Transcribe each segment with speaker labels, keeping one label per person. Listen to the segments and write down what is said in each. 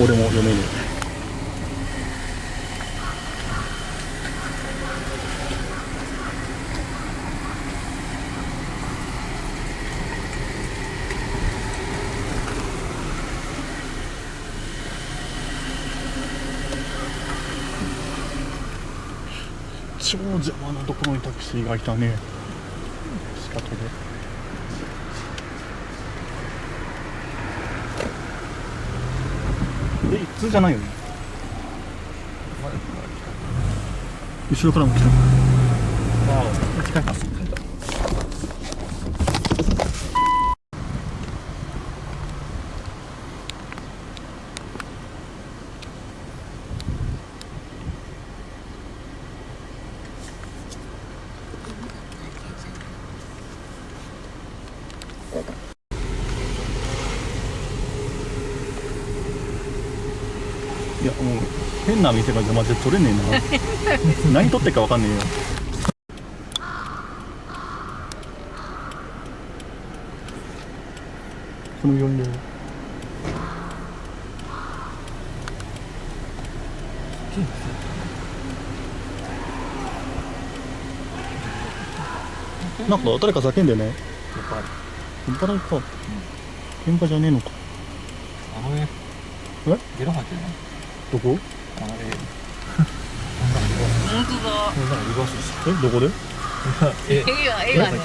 Speaker 1: 俺も読めねえ。超邪魔なところにタクシーがいたね。仕方で。普通じゃないよね。後ろからも来た。ああ、近いか。いやもう変な店が邪魔で取れねえな。何取ってっかわかんねえよ。この4両なんか誰か叫んでね。酔っ払いか。喧嘩じゃねえのか。
Speaker 2: あのね、
Speaker 1: え
Speaker 2: ゲロ吐いてるな。
Speaker 1: どこ？
Speaker 2: あれ、
Speaker 3: 本当だ。
Speaker 2: リバースして。
Speaker 1: どこで？
Speaker 3: 絵がね、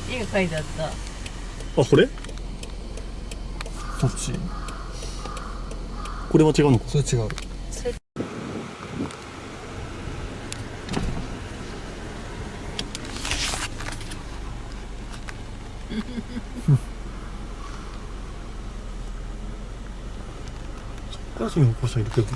Speaker 3: 絵が描いてあった。
Speaker 1: あ、これ？
Speaker 2: そっち。
Speaker 1: これは違うのか。
Speaker 2: それ違う。
Speaker 1: そっから起こしたらいるけど。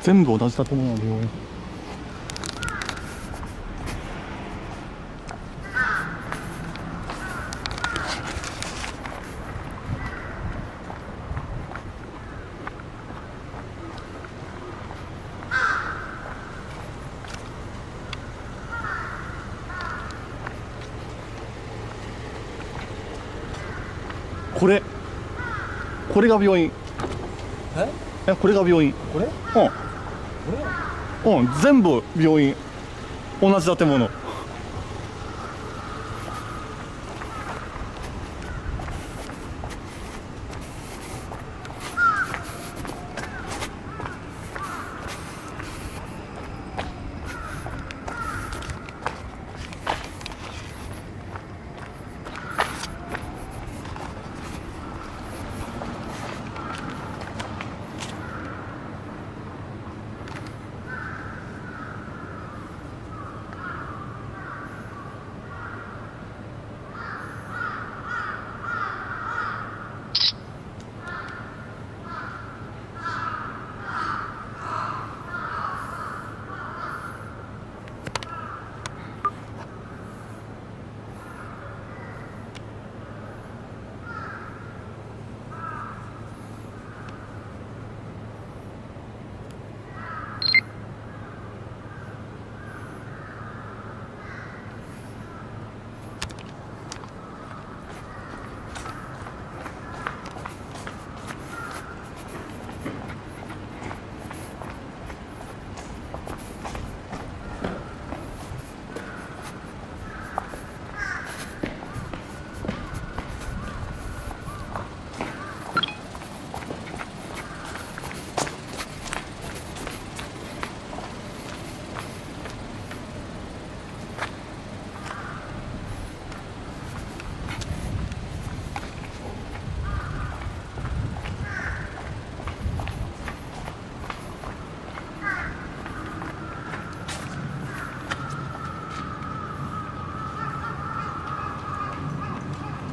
Speaker 1: 全部同じ建物の病院。これが病院。
Speaker 2: え？
Speaker 1: これが病院。
Speaker 2: これ
Speaker 1: うん、全部病院。同じ建物。